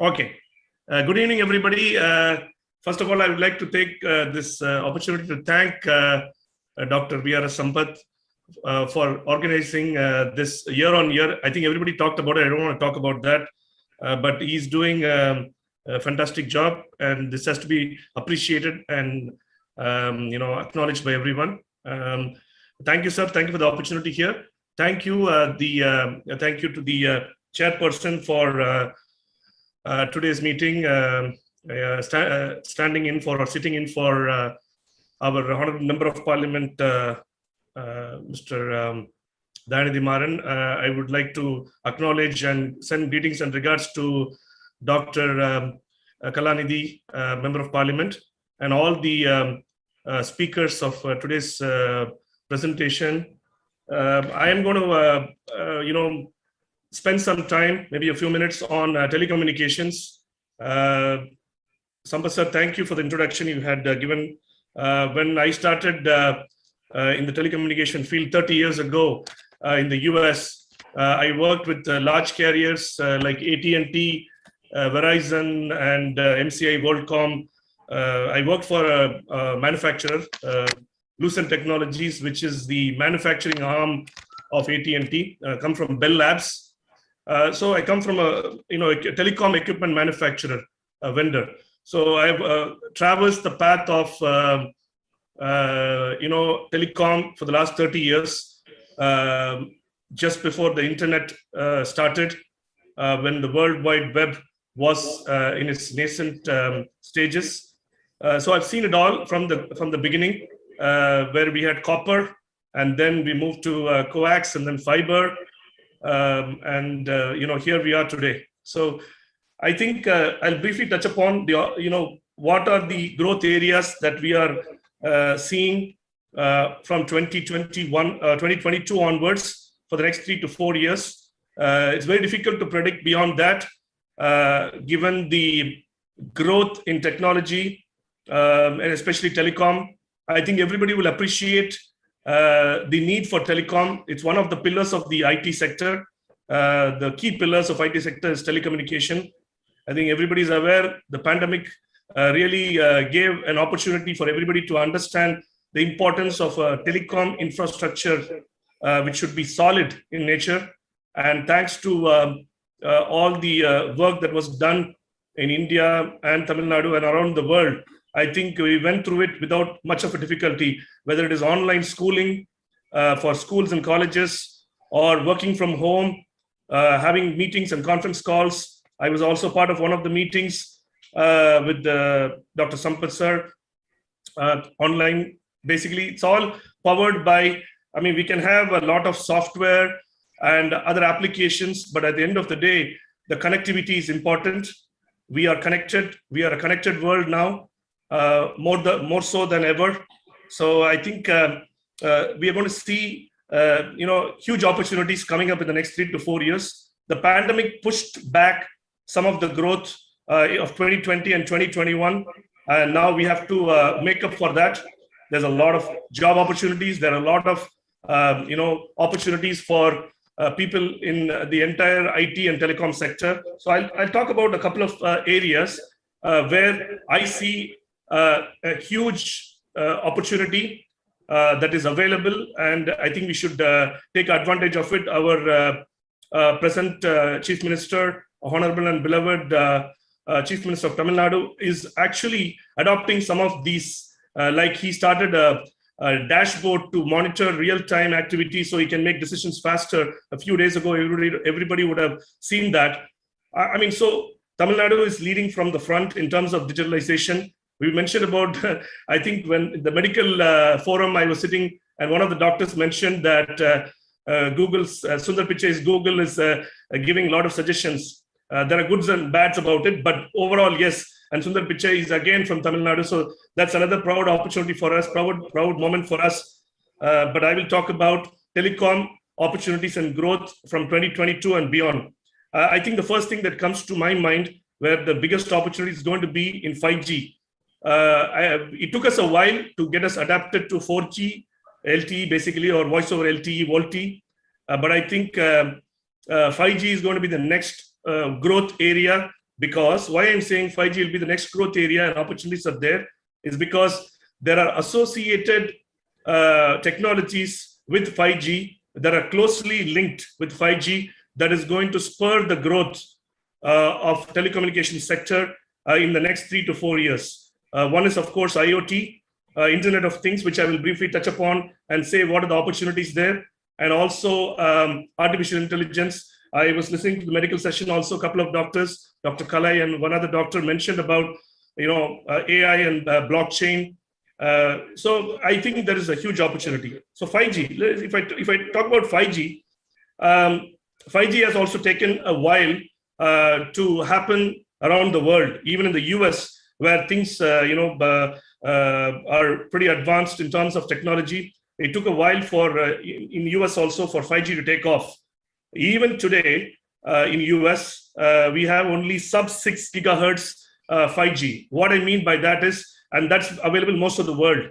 Okay. Good evening, everybody. First of all, I would like to take this opportunity to thank Dr. V.R. Sampath for organizing this year on year. I think everybody talked about it. I don't want to talk about that, but he's doing a fantastic job, and this has to be appreciated and acknowledged by everyone. Thank you, sir. Thank you for the opportunity here. Thank you, thank you to the chairperson for today's meeting, standing in for or sitting in for our Honorable Member of Parliament, Mr. Dayanidhi. I would like to acknowledge and send greetings and regards to Dr. Kalanidhi, Member of Parliament, and all the speakers of today's presentation. I am going to, spend some time, maybe a few minutes, on telecommunications. Sampath sir, thank you for the introduction you had given. When I started in the telecommunication field 30 years ago in the US, I worked with large carriers like AT&T, Verizon, and MCI WorldCom. I worked for a manufacturer, Lucent Technologies, which is the manufacturing arm of AT&T, come from Bell Labs. So I come from a telecom equipment manufacturer, a vendor. So I've traversed the path of telecom for the last 30 years. Just before the internet started, when the World Wide Web was in its nascent stages. So I've seen it all from the beginning, where we had copper, and then we moved to coax, and then fiber. Here we are today. So I think I'll briefly touch upon the, what are the growth areas that we are seeing from 2022 onwards for the next 3 to 4 years. It's very difficult to predict beyond that, given the growth in technology, and especially telecom. I think everybody will appreciate the need for telecom. It's one of the pillars of the IT sector. The key pillars of IT sector is telecommunication. I think everybody is aware the pandemic really gave an opportunity for everybody to understand the importance of telecom infrastructure, which should be solid in nature. And thanks to all the work that was done in India and Tamil Nadu and around the world, I think we went through it without much of a difficulty, whether it is online schooling for schools and colleges, or working from home, having meetings and conference calls. I was also part of one of the meetings with Dr. Sampath sir, online. Basically, it's all powered by, we can have a lot of software and other applications, but at the end of the day, the connectivity is important. We are connected. We are a connected world now. More so than ever. So I think we are going to see huge opportunities coming up in the next 3 to 4 years. The pandemic pushed back some of the growth of 2020 and 2021, and now we have to make up for that. There's a lot of job opportunities. There are a lot of opportunities for people in the entire IT and telecom sector. So I'll talk about a couple of areas where I see a huge opportunity that is available, and I think we should take advantage of it. Our present Chief Minister, Honorable and beloved Chief Minister of Tamil Nadu, is actually adopting some of these. Like he started a dashboard to monitor real-time activity so he can make decisions faster. A few days ago, everybody would have seen that. So Tamil Nadu is leading from the front in terms of digitalization. We mentioned about, I think when the medical forum I was sitting, and one of the doctors mentioned that Google's, Sundar Pichai's Google is giving a lot of suggestions. There are goods and bads about it, but overall, yes. And Sundar Pichai is again from Tamil Nadu. So that's another proud opportunity for us, proud moment for us. But I will talk about telecom opportunities and growth from 2022 and beyond. I think the first thing that comes to my mind, where the biggest opportunity is going to be in 5G. It took us a while to get us adapted to 4G, LTE basically, or voice over LTE, VoLTE. But I think 5G is going to be the next growth area because why I'm saying 5G will be the next growth area and opportunities are there is because there are associated technologies with 5G that are closely linked with 5G that is going to spur the growth of telecommunications sector in the next 3 to 4 years. One is, of course, IoT, Internet of Things, which I will briefly touch upon and say what are the opportunities there, and also artificial intelligence. I was listening to the medical session also, a couple of doctors, Dr. Kalai and one other doctor mentioned about, AI and blockchain. So I think there is a huge opportunity. So 5G, if I talk about 5G, 5G has also taken a while to happen around the world, even in the US, where things are pretty advanced in terms of technology. It took a while for in US also for 5G to take off. Even today in US, we have only sub 6 gigahertz 5G. What I mean by that is, and that's available most of the world,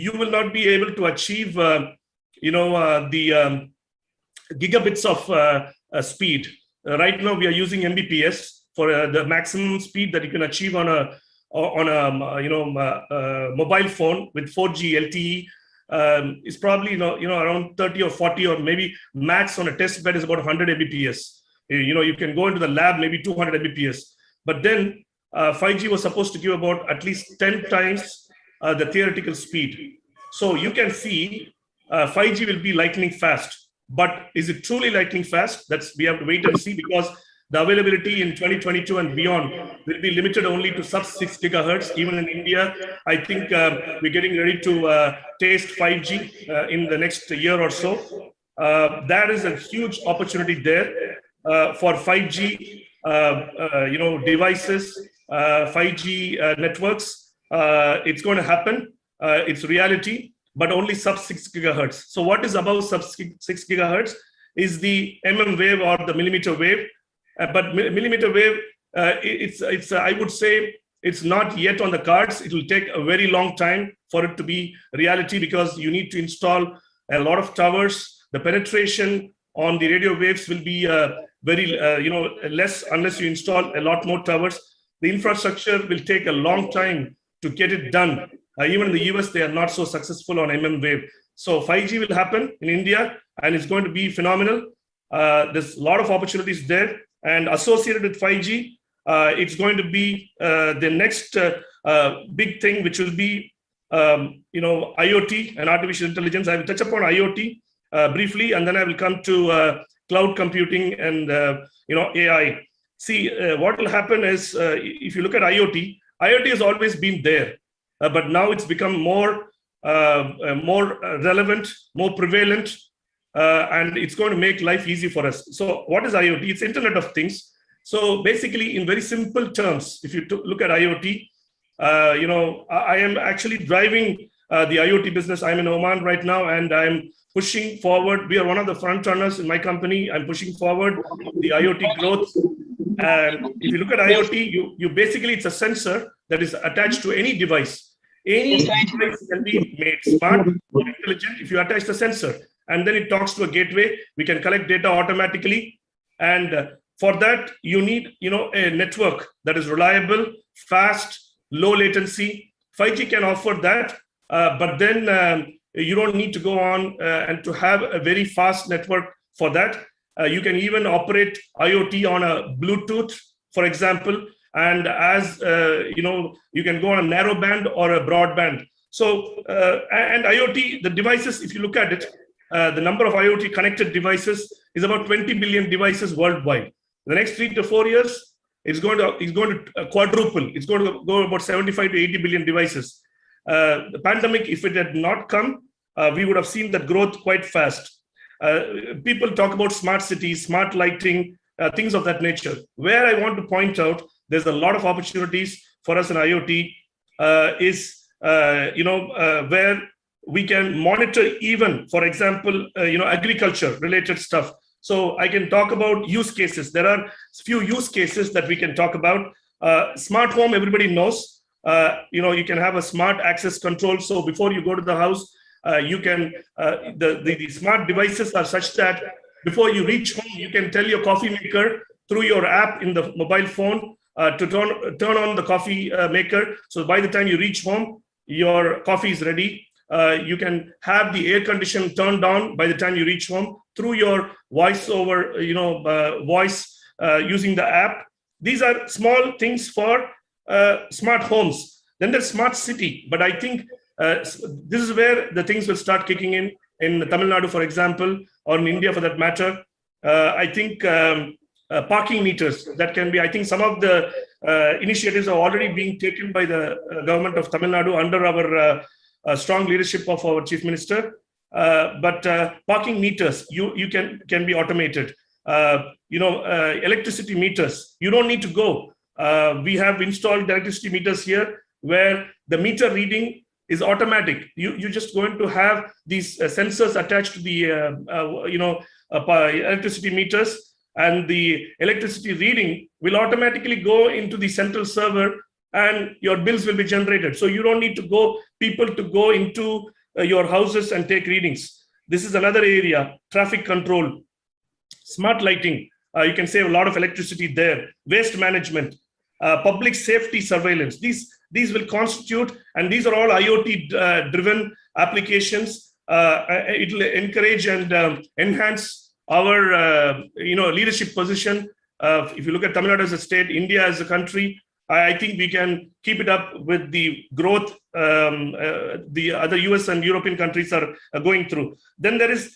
you will not be able to achieve the gigabits of speed. Right now we are using Mbps for the maximum speed that you can achieve on a mobile phone with 4G LTE. Is probably around 30 or 40 or maybe max on a test bed is about 100 Mbps. You can go into the lab maybe 200 Mbps. But then 5G was supposed to give about at least 10 times the theoretical speed. So you can see 5G will be lightning fast. But is it truly lightning fast? We have to wait and see, because the availability in 2022 and beyond will be limited only to sub 6 gigahertz. Even in India, I think we're getting ready to taste 5G in the next year or so. That is a huge opportunity there for 5G, devices, 5G networks. It's going to happen. It's reality, but only sub 6 gigahertz. So what is above sub 6 gigahertz is the wave or the millimeter wave. But millimeter wave, I would say it's not yet on the cards. It will take a very long time for it to be reality, because you need to install a lot of towers. The penetration on the radio waves will be very less unless you install a lot more towers. The infrastructure will take a long time to get it done. Even in the US, they are not so successful on wave. So 5G will happen in India, and it's going to be phenomenal. There's a lot of opportunities there. And associated with 5G, it's going to be the next big thing, which will be IoT and artificial intelligence. I will touch upon IoT briefly, and then I will come to cloud computing and AI. See, what will happen is, if you look at IoT has always been there, but now it's become more relevant, more prevalent. And it's going to make life easy for us. So what is IoT? It's Internet of Things. So basically, in very simple terms, if you look at IoT, I am actually driving the IoT business. I'm in Oman right now, and I'm pushing forward. We are one of the front runners in my company. I'm pushing forward the IoT growth. And if you look at IoT, you basically, it's a sensor that is attached to any device. Any device can be made smart or intelligent if you attach the sensor. And then it talks to a gateway. We can collect data automatically. And for that, you need a network that is reliable, fast, low latency. 5G can offer that, but then you don't need to go on and to have a very fast network for that. You can even operate IoT on a Bluetooth, for example, and as you can go on a narrow band or a broadband. So, and IoT, the devices, if you look at it, the number of IoT connected devices is about 20 billion devices worldwide. The next 3 to 4 years, it's going to quadruple. It's going to go about 75 to 80 billion devices. The pandemic, if it had not come, we would have seen that growth quite fast. People talk about smart cities, smart lighting, things of that nature. Where I want to point out, there's a lot of opportunities for us in IoT where we can monitor even, for example, agriculture related stuff. So I can talk about use cases. There are few use cases that we can talk about. Smart home, everybody knows. You can have a smart access control. So before you go to the house, you can the smart devices are such that before you reach home, you can tell your coffee maker through your app in the mobile phone to turn on the coffee maker. So by the time you reach home, your coffee is ready. You can have the air condition turned on by the time you reach home through your voice over, voice using the app. These are small things for smart homes. Then there's smart city. But I think this is where the things will start kicking in Tamil Nadu, for example, or in India for that matter. I think parking meters, that can be, I think some of the initiatives are already being taken by the government of Tamil Nadu under our strong leadership of our Chief Minister. But parking meters, you can be automated. Electricity meters, you don't need to go. We have installed electricity meters here where the meter reading is automatic. You're just going to have these sensors attached to the electricity meters, and the electricity reading will automatically go into the central server, and your bills will be generated. So you don't need people to go into your houses and take readings. This is another area. Traffic control, smart lighting. You can save a lot of electricity there. Waste management, public safety surveillance. These will constitute, and these are all IoT driven applications. It will encourage and enhance our leadership position. If you look at Tamil Nadu as a state, India as a country, I think we can keep it up with the growth the other US and European countries are going through. Then there is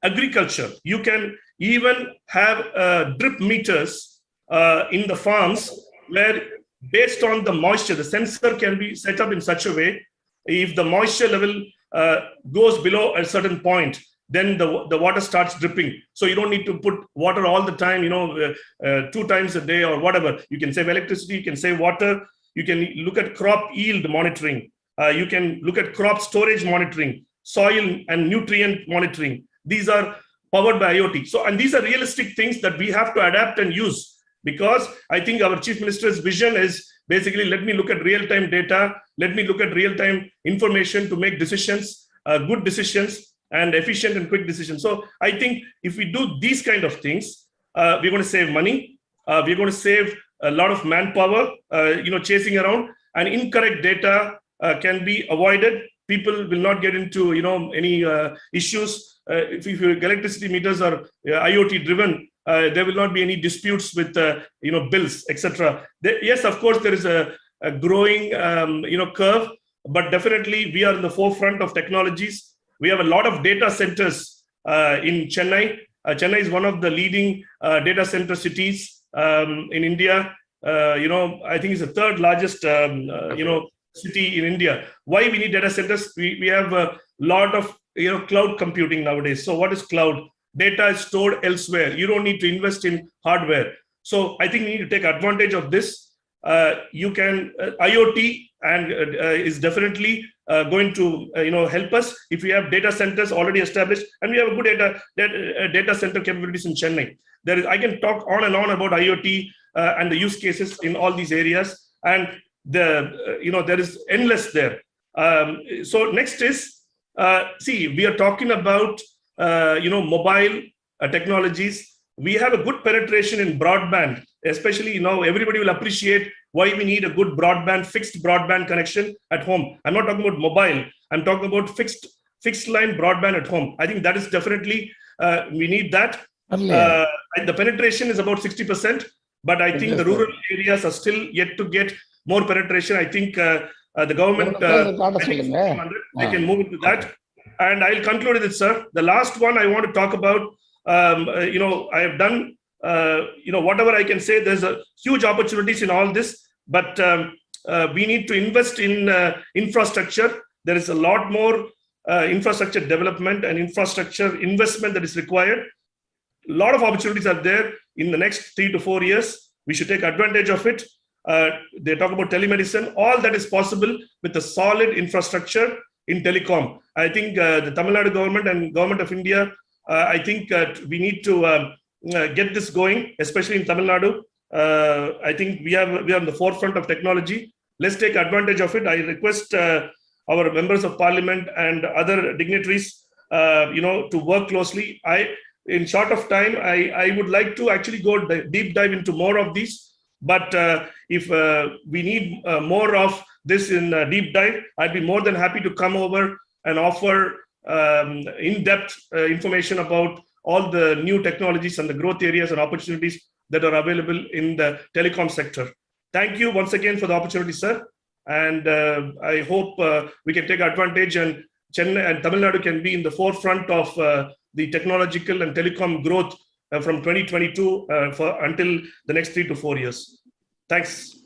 agriculture. You can even have drip meters in the farms where, based on the moisture, the sensor can be set up in such a way, if the moisture level goes below a certain point, then the water starts dripping. So you don't need to put water all the time, 2 times a day or whatever. You can save electricity, you can save water, you can look at crop yield monitoring, you can look at crop storage monitoring, soil and nutrient monitoring. These are powered by IoT. So, and these are realistic things that we have to adapt and use, because I think our Chief Minister's vision is basically, let me look at real-time data, let me look at real-time information to make decisions, good decisions, and efficient and quick decisions. So I think if we do these kind of things, we're going to save money, we're going to save a lot of manpower, chasing around, and incorrect data can be avoided. People will not get into, any issues. If your electricity meters are IoT driven, there will not be any disputes with, bills, etc. Yes, of course, there is a growing, curve, but definitely we are in the forefront of technologies. We have a lot of data centers in Chennai. Chennai is one of the leading data center cities in India. I think it's the third largest, city in India. Why we need data centers? We have a lot of, cloud computing nowadays. So what is cloud? Data is stored elsewhere. You don't need to invest in hardware. So I think we need to take advantage of this. IoT and is definitely going to help us if we have data centers already established, and we have a good data center capabilities in Chennai. I can talk on and on about IoT and the use cases in all these areas, and there is endless there. So next is we are talking about mobile technologies. We have a good penetration in broadband, especially everybody will appreciate why we need a good broadband, fixed broadband connection at home. I'm not talking about mobile. I'm talking about fixed line broadband at home. I think that is definitely, we need that. And the penetration is about 60%, but I think the rural areas are still yet to get more penetration. I think the government, they can move into that. And I'll conclude with it, sir. The last one I want to talk about, I have done, whatever I can say. There's a huge opportunities in all this, but we need to invest in infrastructure. There is a lot more infrastructure development and infrastructure investment that is required. A lot of opportunities are there in the next 3 to 4 years. We should take advantage of it. They talk about telemedicine. All that is possible with a solid infrastructure in telecom. I think the Tamil Nadu government and government of India, I think we need to get this going, especially in Tamil Nadu. I think we are on the forefront of technology. Let's take advantage of it. I request our members of parliament and other dignitaries, to work closely. in short of time, I would like to actually go deep dive into more of these. But if we need more of this in deep dive, I'd be more than happy to come over and offer in-depth information about all the new technologies and the growth areas and opportunities that are available in the telecom sector. Thank you once again for the opportunity, sir. And I hope we can take advantage, and Chennai and Tamil Nadu can be in the forefront of the technological and telecom growth from 2022 until the next 3 to 4 years. Thanks.